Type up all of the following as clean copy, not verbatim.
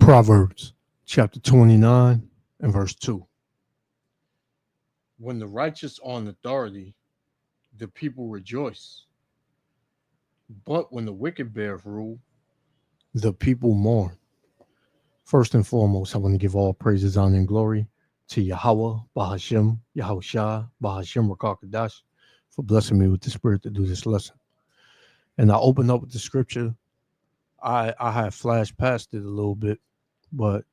Proverbs chapter 29 and verse 2. When the righteous are in authority, the people rejoice. But when the wicked bear rule, the people mourn. First and foremost, I want to give all praises, honor, and glory to Yahweh, Bahashem, Yahushua, Bahashem, Rakakadash, for blessing me with the spirit to do this lesson. And I open up with the scripture. I have flashed past it a little bit, but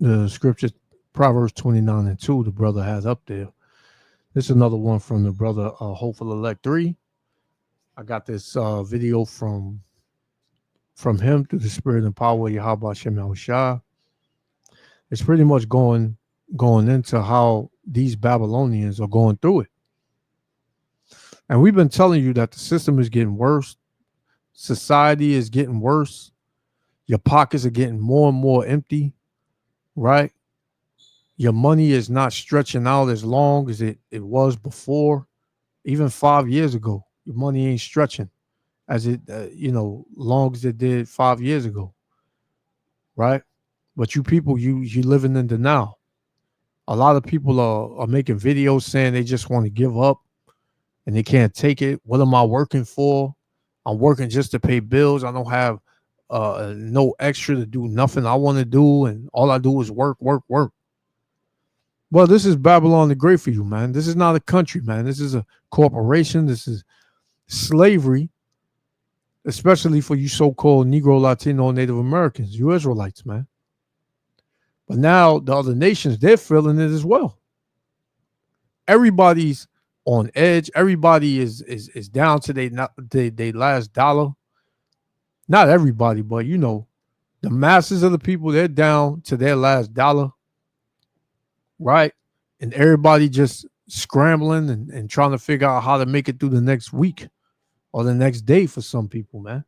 the scripture, Proverbs 29 and 2, the brother has up there. This is another one from the brother Hopeful Elect 3. I got this video from him through the spirit and power of Yahweh Shem Yahushua. It's pretty much going into how these Babylonians are going through it. And we've been telling you that the system is getting worse. Society is getting worse. Your pockets are getting more and more empty, right? Your money is not stretching out as long as it was before. Even 5 years ago, your money ain't stretching as it, long as it did 5 years ago, right? But you people, you living in denial. A lot of people are making videos saying they just want to give up and they can't take it. What am I working for? I'm working just to pay bills. I don't have no extra to do nothing I want to do, and all I do is work, work, work. Well, this is Babylon the Great for you, man. This is not a country, man. This is a corporation. This is slavery, especially for you so-called Negro, Latino, Native Americans, you Israelites, man. But now the other nations, they're feeling it as well. Everybody's on edge. Everybody is down to their last dollar. Not everybody, but the masses of the people, they're down to their last dollar, right? And everybody just scrambling and trying to figure out how to make it through the next week or the next day for some people, man.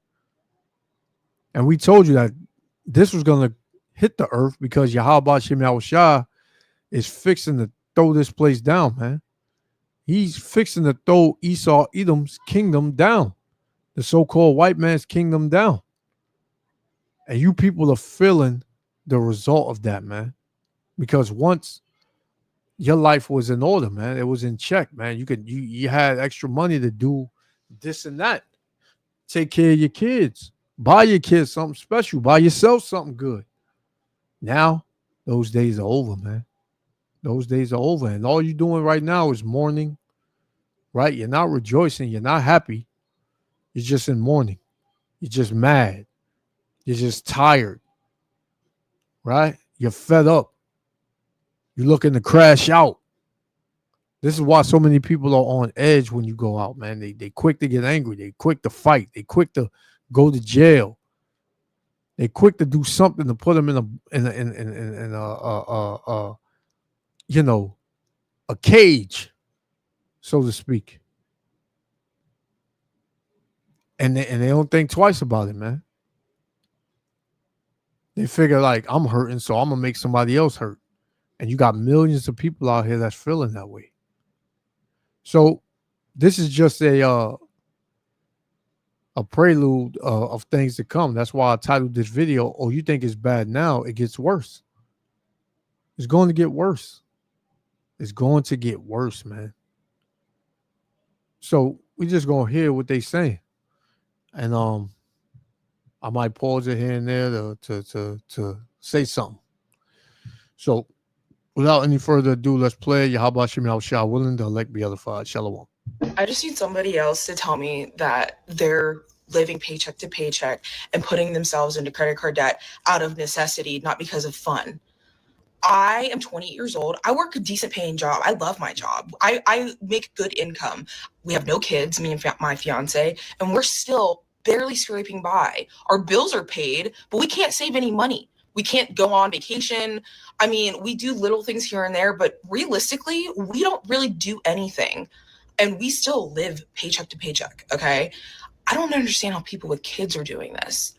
And we told you that this was going to hit the earth because Yahweh Shem Yahushua is fixing to throw this place down, man. He's fixing to throw Esau, Edom's kingdom down, the so-called white man's kingdom down. And you people are feeling the result of that, man. Because once your life was in order, man, it was in check, man. You had extra money to do this and that. Take care of your kids. Buy your kids something special. Buy yourself something good. Now, those days are over, man. Those days are over. And all you're doing right now is mourning, right? You're not rejoicing. You're not happy. You're just in mourning. You're just mad. You're just tired, right? You're fed up. You're looking to crash out. This is why so many people are on edge when you go out, man. They quick to get angry. They quick to fight. They quick to go to jail. They quick to do something to put them in a cage, so to speak. And they don't think twice about it, man. They figure like, I'm hurting, so I'm gonna make somebody else hurt. And you got millions of people out here that's feeling that way. So this is just a prelude of things to come. That's why I titled this video, "Oh, you think it's bad now? It gets worse." It's going to get worse. It's going to get worse, man. So we just gonna hear what they saying, and I might pause it here and there to say something. So without any further ado, let's play Yahweh Shem Yahushua willing, the elect be edified. Shalom. I just need somebody else to tell me that they're living paycheck to paycheck and putting themselves into credit card debt out of necessity, not because of fun. I am 28 years old. I work a decent paying job. I love my job. I make good income. We have no kids, me and my fiance, and we're still barely scraping by. Our bills are paid, but we can't save any money. We can't go on vacation. I mean, we do little things here and there, but realistically, we don't really do anything. And we still live paycheck to paycheck, okay? I don't understand how people with kids are doing this.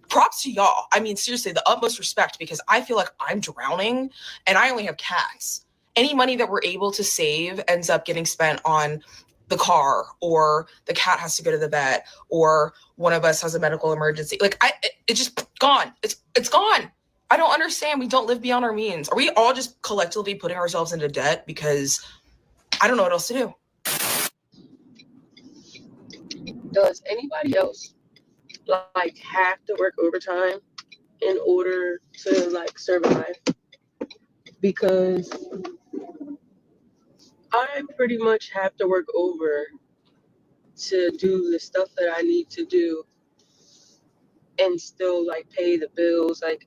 Props to y'all. I mean, seriously, the utmost respect, because I feel like I'm drowning and I only have cats. Any money that we're able to save ends up getting spent on the car, or the cat has to go to the vet, or one of us has a medical emergency. Like it's just gone. It's gone. I don't understand. We don't live beyond our means. Are we all just collectively putting ourselves into debt because I don't know what else to do? Does anybody else like have to work overtime in order to like survive? Because I pretty much have to work over to do the stuff that I need to do and still like pay the bills. Like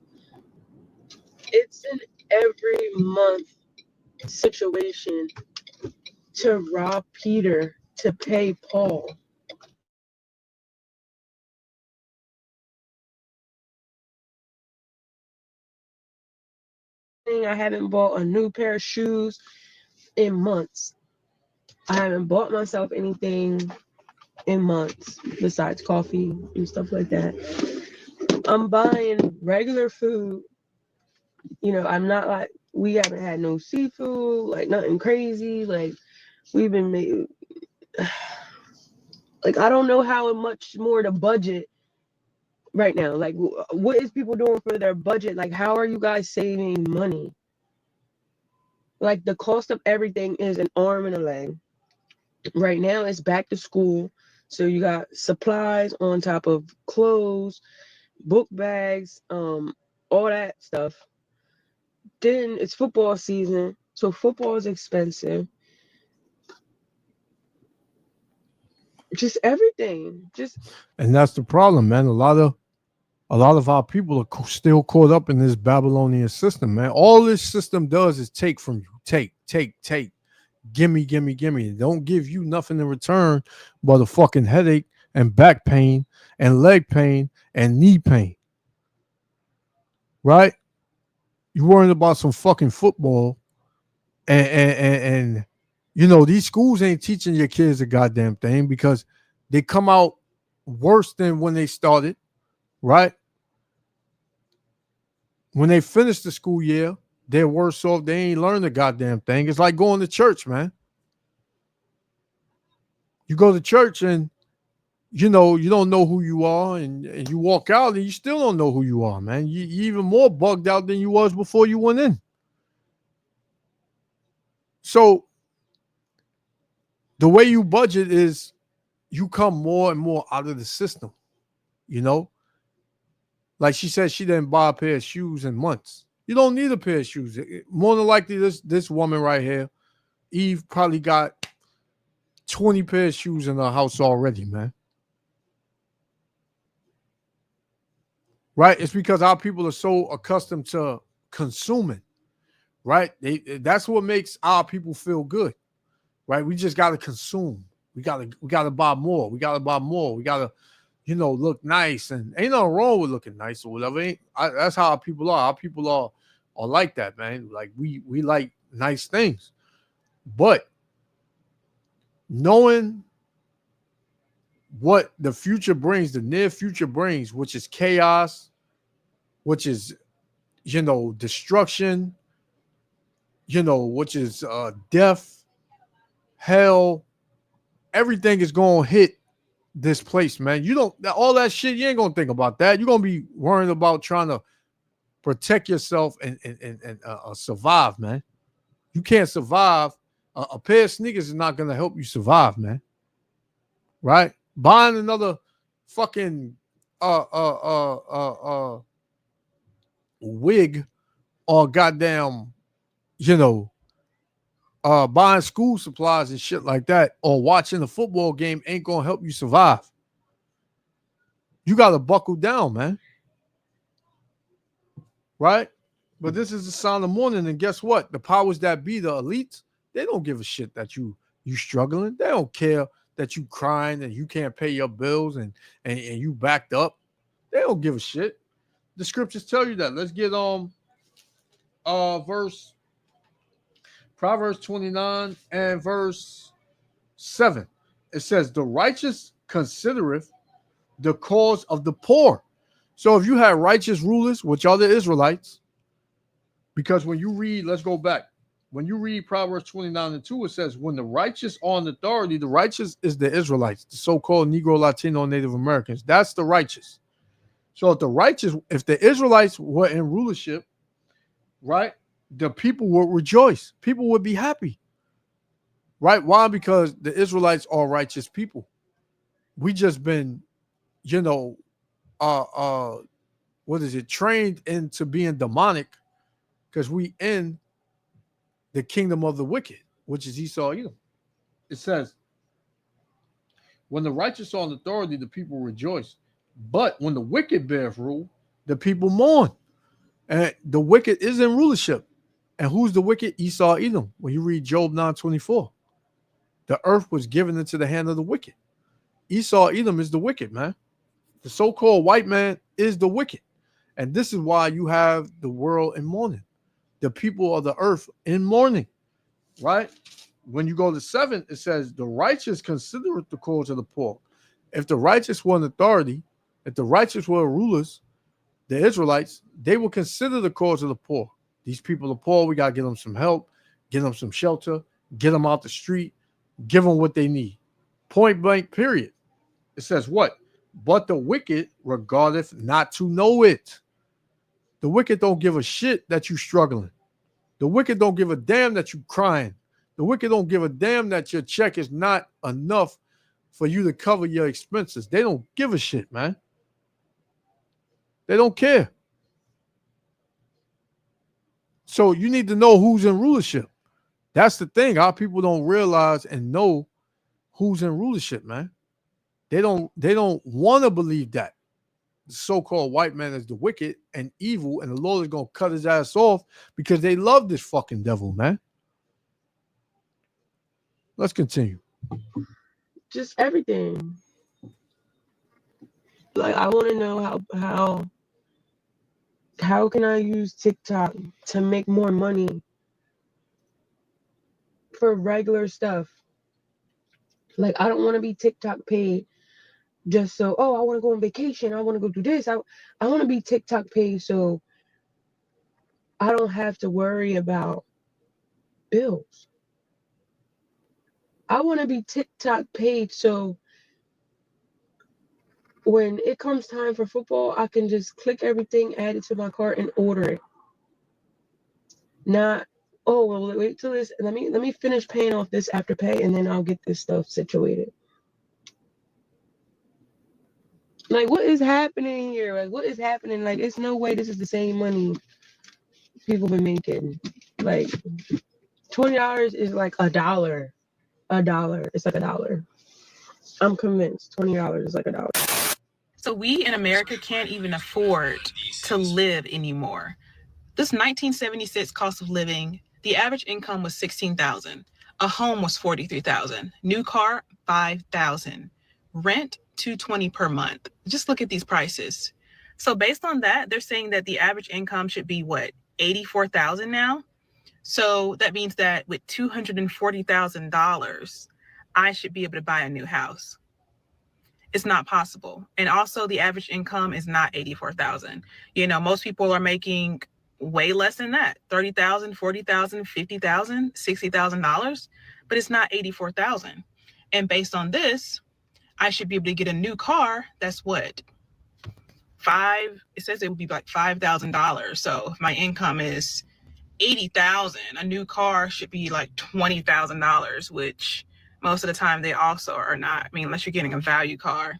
it's an every month situation to rob Peter to pay Paul. I haven't bought a new pair of shoes in months. I haven't bought myself anything in months besides coffee and stuff like that. I'm buying regular food. You know, I'm not like we haven't had no seafood, like nothing crazy. Like we've been made, like I don't know how much more to budget right now. Like what is people doing for their budget? Like how are you guys saving money? Like the cost of everything is an arm and a leg. Right now it's back to school. So you got supplies on top of clothes, book bags, all that stuff. Then it's football season, so football is expensive. Just everything. And that's the problem, man. A lot of our people are still caught up in this Babylonian system, man. All this system does is take from you. Take. Gimme. It don't give you nothing in return but a fucking headache and back pain and leg pain and knee pain. Right? You're worrying about some fucking football and you know, these schools ain't teaching your kids a goddamn thing because they come out worse than when they started, right? When they finish the school year, they're worse off. They ain't learned a goddamn thing. It's like going to church, man. You go to church and you know you don't know who you are, and you walk out and you still don't know who you are, man. You're even more bugged out than you was before you went in. So the way you budget is you come more and more out of the system, you know? Like she said, she didn't buy a pair of shoes in months. You don't need a pair of shoes. More than likely, this woman right here, Eve, probably got 20 pairs of shoes in her house already, man. Right? It's because our people are so accustomed to consuming, right? That's what makes our people feel good, right? We just got to consume. We gotta buy more. We gotta, you know, look nice, and ain't nothing wrong with looking nice or whatever. That's how our people are. Our people are like that, man. Like we like nice things, but knowing what the future brings, the near future brings, which is chaos, which is, you know, destruction, you know, which is death, hell, everything is going to hit this place, man. You don't, all that shit, you ain't going to think about that. You're going to be worrying about trying to protect yourself and survive, man. You can't survive. A pair of sneakers is not going to help you survive, man. Right? Buying another fucking wig or goddamn, you know, buying school supplies and shit like that or watching a football game ain't gonna help you survive. You gotta buckle down, man. Right? But this is the sound of morning, and guess what? The powers that be, the elites, they don't give a shit that you struggling. They don't care that you crying and you can't pay your bills and you backed up. They don't give a shit. The scriptures tell you that. Let's get verse Proverbs 29 and verse 7. It says, the righteous considereth the cause of the poor. So if you had righteous rulers, which are the Israelites, because when you read, let's go back. When you read Proverbs 29 and 2, it says, when the righteous are in authority, the righteous is the Israelites, the so-called Negro, Latino, Native Americans. That's the righteous. So if the Israelites were in rulership, right, the people would rejoice. People would be happy. Right? Why? Because the Israelites are righteous people. We just been, you know, what is it, trained into being demonic because we in the kingdom of the wicked, which is Esau Edom. It says, when the righteous are in authority, the people rejoice. But when the wicked beareth rule, the people mourn. And the wicked is in rulership. And who's the wicked? Esau Edom. When you read Job 9:24, the earth was given into the hand of the wicked. Esau Edom is the wicked, man. The so-called white man is the wicked. And this is why you have the world in mourning. The people of the earth in mourning, right? When you go to 7, it says, the righteous consider the cause of the poor. If the righteous were in authority, if the righteous were rulers, the Israelites, they will consider the cause of the poor. These people are poor. We got to give them some help, give them some shelter, get them out the street, give them what they need. Point blank, period. It says what? But the wicked regardeth not to know it. The wicked don't give a shit that you struggling. The wicked don't give a damn that you crying. The wicked don't give a damn that your check is not enough for you to cover your expenses. They don't give a shit, man. They don't care. So you need to know who's in rulership. That's the thing. Our people don't realize and know who's in rulership, man. They don't want to believe that the so-called white man is the wicked and evil, and the Lord is going to cut his ass off because they love this fucking devil, man. Let's continue. Just everything. Like, I want to know how can I use TikTok to make more money for regular stuff? Like, I don't want to be TikTok paid just so, I want to go on vacation. I want to go do this. I want to be TikTok paid so I don't have to worry about bills. I want to be TikTok paid so when it comes time for football, I can just click everything, add it to my cart, and order it. Not, wait till this. Let me finish paying off this Afterpay, and then I'll get this stuff situated. Like, what is happening here? Like, what is happening? Like, it's no way this is the same money people been making. Like, $20 is like $1. $1. It's like $1. I'm convinced $20 is like $1. So we in America can't even afford to live anymore. This 1976 cost of living, the average income was $16,000. A home was $43,000. New car, $5,000. Rent, $220 per month. Just look at these prices. So based on that, they're saying that the average income should be what, $84,000 now? So that means that with $240,000, I should be able to buy a new house. It's not possible. And also the average income is not $84,000. You know, most people are making way less than that, $30,000, $40,000, $50,000, $60,000, but it's not $84,000. And based on this, I should be able to get a new car. That's what? It says it would be like $5,000. So if my income is $80,000, a new car should be like $20,000, which most of the time they also are not. I mean, unless you're getting a value car.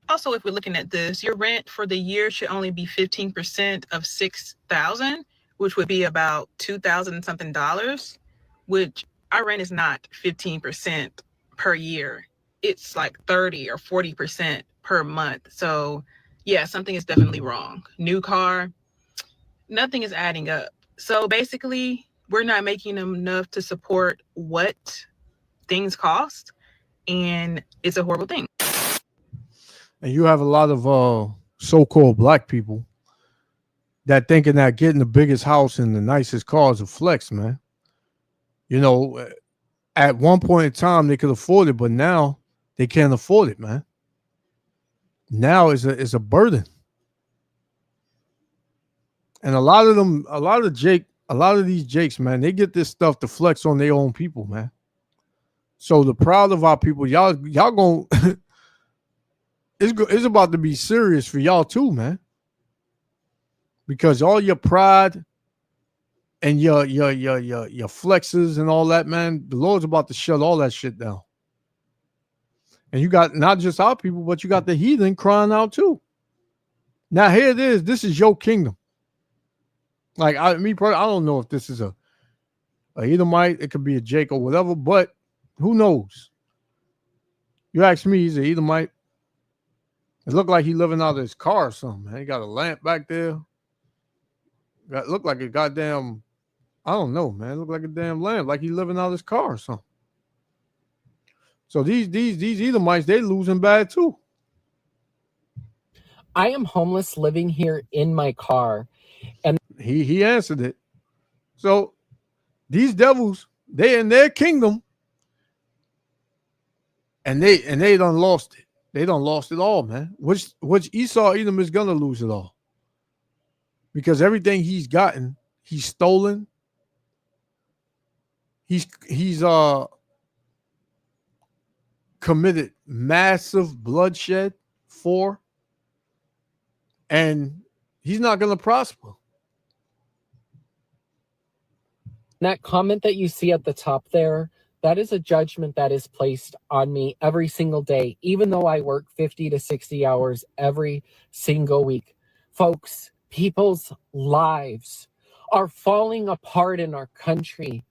Also, if we're looking at this, your rent for the year should only be 15% of $6,000, which would be about $2,000 something dollars, which our rent is not 15% per year. It's like 30 or 40% per month. So yeah, something is definitely wrong. New car, nothing is adding up. So basically, we're not making enough to support what things cost, and it's a horrible thing. And you have a lot of so-called black people that thinking that getting the biggest house and the nicest car is a flex, man. You know, at one point in time they could afford it, but now they can't afford it, man. Now it's a burden. And a lot of these Jakes, man, they get this stuff to flex on their own people, man. So the proud of our people, y'all gonna it's about to be serious for y'all too, man. Because all your pride and your flexes and all that, man, the Lord's about to shut all that shit down. And you got not just our people, but you got the heathen crying out too. Now here it is. This is your kingdom. Like I don't know if this is a Edomite. It could be a Jacob, whatever. But who knows? You ask me, he's an Edomite. It looked like he living out of his car or something. Man. He got a lamp back there. Looked like a goddamn. I don't know, man. It looked like a damn lamp, like he living out of his car or something. So these Edomites, they losing bad too. I am homeless living here in my car. And he answered it. So these devils, they in their kingdom, and they done lost it. They done lost it all, man. Which Esau Edom is gonna lose it all. Because everything he's gotten, he's stolen. He's committed massive bloodshed for, and he's not going to prosper. That comment that you see at the top there, that is a judgment that is placed on me every single day, even though I work 50 to 60 hours every single week. Folks, people's lives are falling apart in our country.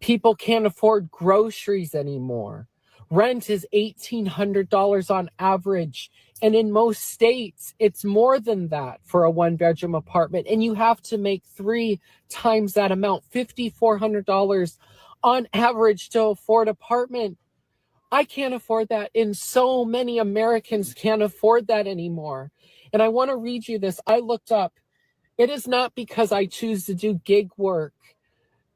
People can't afford groceries anymore. Rent is $1,800 on average. And in most states, it's more than that for a one-bedroom apartment. And you have to make 3 times that amount, $5,400 on average to afford an apartment. I can't afford that. And so many Americans can't afford that anymore. And I want to read you this. I looked up. It is not because I choose to do gig work.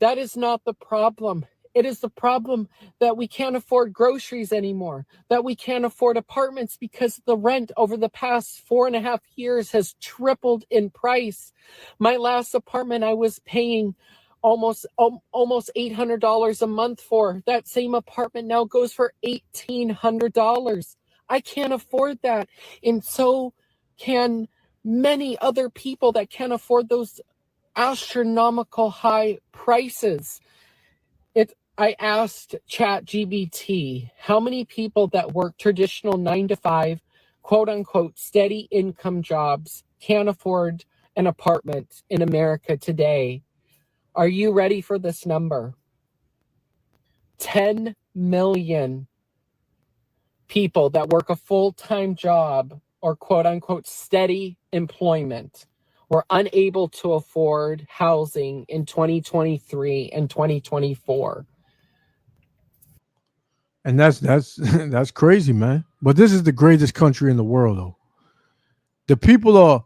That is not the problem. It is the problem that we can't afford groceries anymore, that we can't afford apartments because the rent over the past 4.5 years has tripled in price. My last apartment, I was paying almost $800 a month for. That same apartment now goes for $1,800. I can't afford that. And so can many other people that can't afford those astronomical high prices. I asked ChatGPT how many people that work traditional 9-to-5, quote unquote, steady income jobs can't afford an apartment in America today. Are you ready for this number? 10 million people that work a full-time job or quote unquote steady employment were unable to afford housing in 2023 and 2024. And that's crazy, man. But this is the greatest country in the world, though. The people are,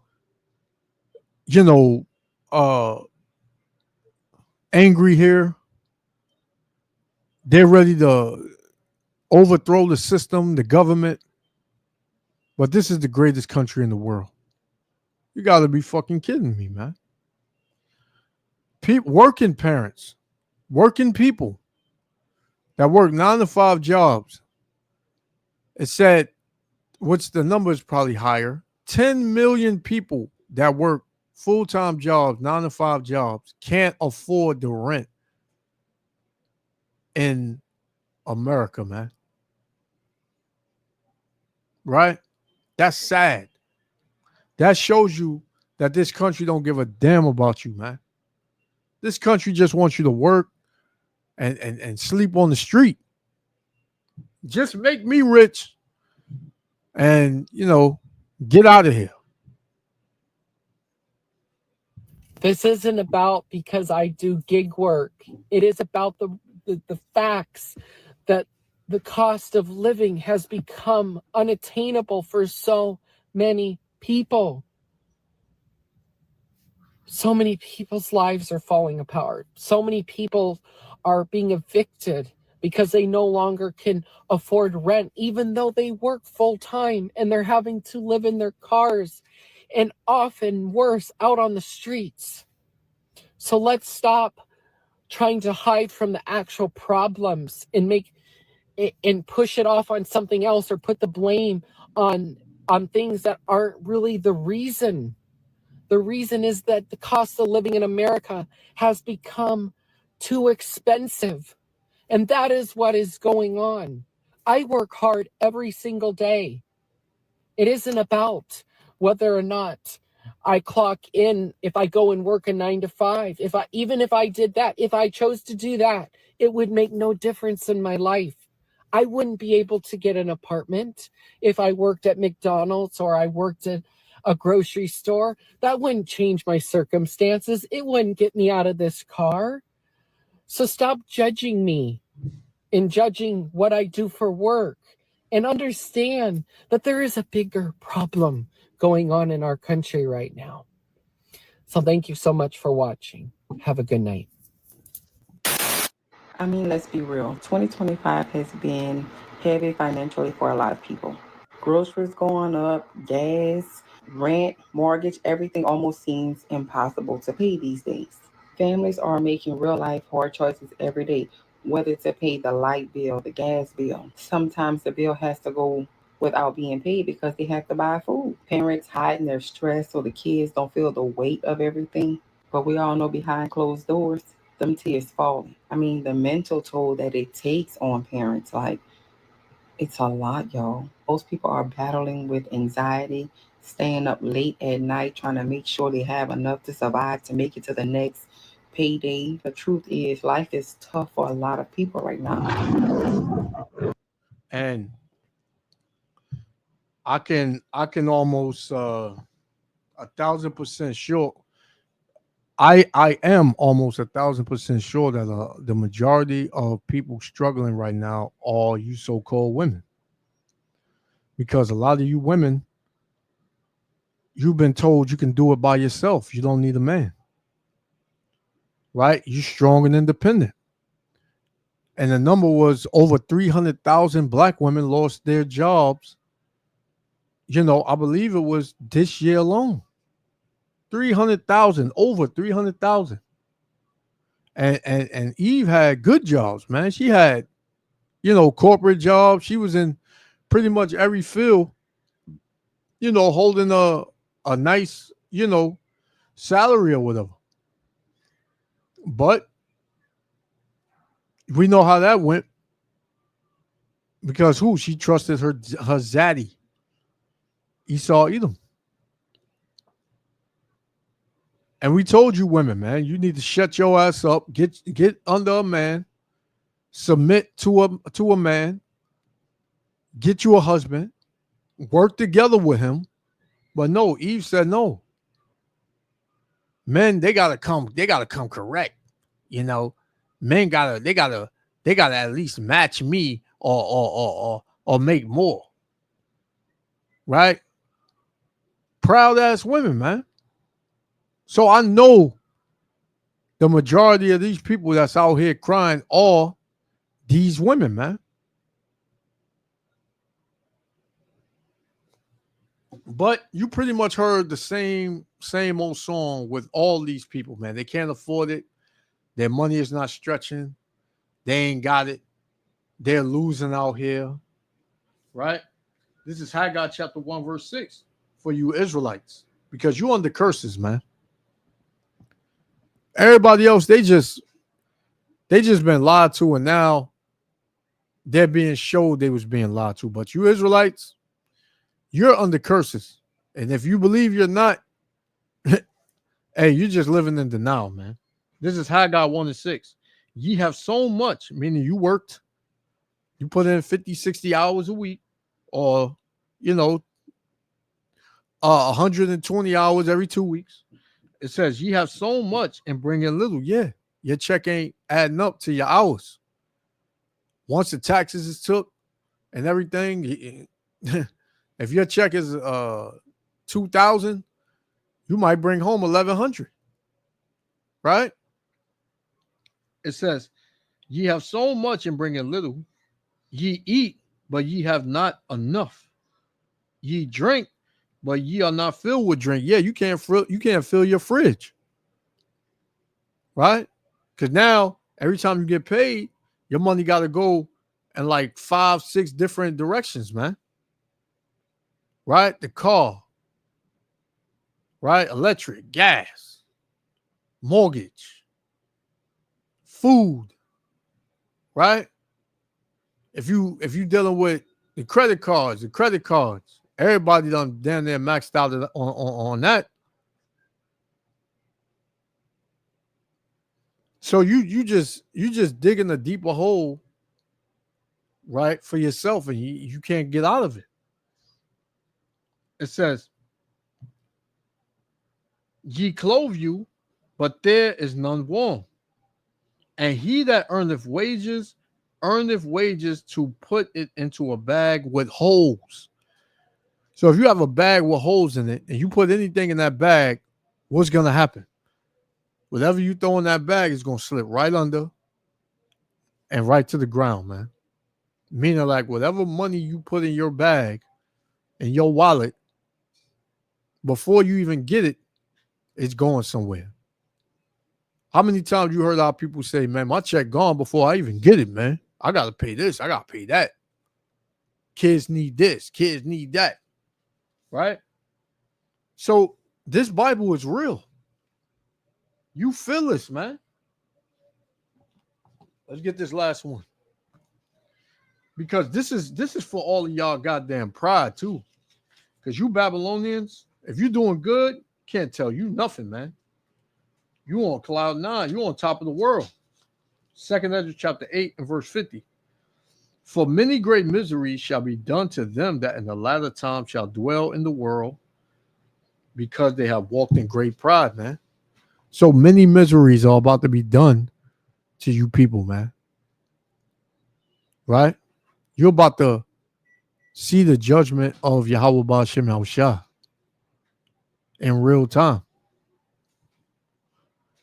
angry here. They're ready to overthrow the system, the government. But this is the greatest country in the world. You got to be fucking kidding me, man. Working parents, working people that work 9-to-5 jobs. It said, which the number is probably higher, 10 million people that work full-time jobs, 9-to-5 jobs, can't afford the rent in America, man. Right? That's sad. That shows you that this country don't give a damn about you, man. This country just wants you to work and sleep on the street. Just make me rich and, get out of here. This isn't about because I do gig work. It is about the facts that the cost of living has become unattainable for so many people. So many people's lives are falling apart. So many people are being evicted because they no longer can afford rent, even though they work full time, and they're having to live in their cars and often worse, out on the streets. So let's stop trying to hide from the actual problems and push it off on something else or put the blame on on things that aren't really the reason. The reason is that the cost of living in America has become too expensive. And that is what is going on. I work hard every single day. It isn't about whether or not I clock in, if I go and work a 9 to 5. Even if I did that, if I chose to do that, it would make no difference in my life. I wouldn't be able to get an apartment if I worked at McDonald's or I worked at a grocery store. That wouldn't change my circumstances. It wouldn't get me out of this car. So stop judging me and judging what I do for work, and understand that there is a bigger problem going on in our country right now. So thank you so much for watching. Have a good night. I mean, let's be real. 2025 has been heavy financially for a lot of people. Groceries going up, gas, rent, mortgage, everything almost seems impossible to pay these days. Families are making real life hard choices every day, whether to pay the light bill, the gas bill. Sometimes the bill has to go without being paid because they have to buy food. Parents hiding their stress so the kids don't feel the weight of everything. But we all know behind closed doors, them tears falling. I mean, the mental toll that it takes on parents, like, it's a lot, y'all. Most people are battling with anxiety, staying up late at night, trying to make sure they have enough to survive to make it to the next payday. The truth is, life is tough for a lot of people right now. And I can almost 1,000% sure. I am almost 1,000% sure that the majority of people struggling right now are you so-called women, because a lot of you women, you've been told you can do it by yourself. You don't need a man, right? You're strong and independent. And the number was over 300,000 black women lost their jobs. I believe it was this year alone. 300,000, over 300,000. And Eve had good jobs, man. She had, corporate jobs. She was in pretty much every field, holding a nice, salary or whatever. But we know how that went, because she trusted her zaddy, Esau Edom. And we told you women, man, you need to shut your ass up, get under a man, submit to a man, get you a husband, work together with him. But no, Eve said no. Men, they gotta come correct. Men gotta at least match me or make more. Right? Proud ass women, man. So I know the majority of these people that's out here crying are these women, man. But you pretty much heard the same old song with all these people, man. They can't afford it. Their money is not stretching. They ain't got it. They're losing out here. Right? This is Haggai chapter 1, verse 6 for you Israelites, because you under curses, man. Everybody else, they just been lied to, and now they're being showed they was being lied to. But you Israelites, you're under curses. And if you believe you're not, hey, you're just living in denial, man. This is Haggai 1 and 6. Ye have so much, meaning you worked, you put in 50, 60 hours a week, or, 120 hours every 2 weeks. It says, ye have so much and bring in little. Yeah, your check ain't adding up to your hours. Once the taxes is took and everything, if your check is 2,000, you might bring home 1,100. Right? It says, ye have so much and bring in little. Ye eat, but ye have not enough. Ye drink, but ye are not filled with drink. Yeah, you can't fill your fridge. Right? Because now, every time you get paid, your money got to go in like 5, 6 different directions, man. right? The car, right? Electric, gas, mortgage, food, right? If you dealing with the credit cards, everybody done down there maxed out on that. So you just digging a deeper hole, right, for yourself, and you can't get out of it. It says, ye clothe you, but there is none warm. And he that earneth wages to put it into a bag with holes. So if you have a bag with holes in it and you put anything in that bag, what's going to happen? Whatever you throw in that bag is going to slip right under and right to the ground, man. Meaning, like, whatever money you put in your bag, in your wallet, before you even get it, it's going somewhere. How many times you heard our people say, man, my check gone before I even get it, man. I got to pay this. I got to pay that. Kids need this. Kids need that. Right? So this Bible is real. You feel this, man. Let's get this last one. Because this is for all of y'all goddamn pride too. Because you Babylonians, if you're doing good, can't tell you nothing, man. You on cloud 9. You on top of the world. 2nd Ezra chapter 8 and verse 50. For many great miseries shall be done to them that in the latter time shall dwell in the world, because they have walked in great pride, man. So many miseries are about to be done to you people, man. Right? You're about to see the judgment of Yahweh Ba'ashem Yahushua in real time.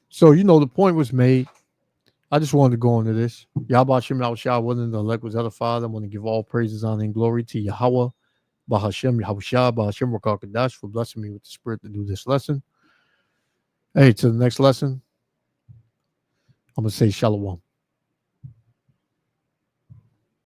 So, the point was made. I just wanted to go into this. Yahweh Ba'ashem Yahushua wasn't the elect, was edified. I want to give all praises, honor, and glory to Yahweh Ba'ashem Yahushua Ba'ashem Rakah Kadash for blessing me with the spirit to do this lesson. Hey, to the next lesson, I'm going to say Shalom.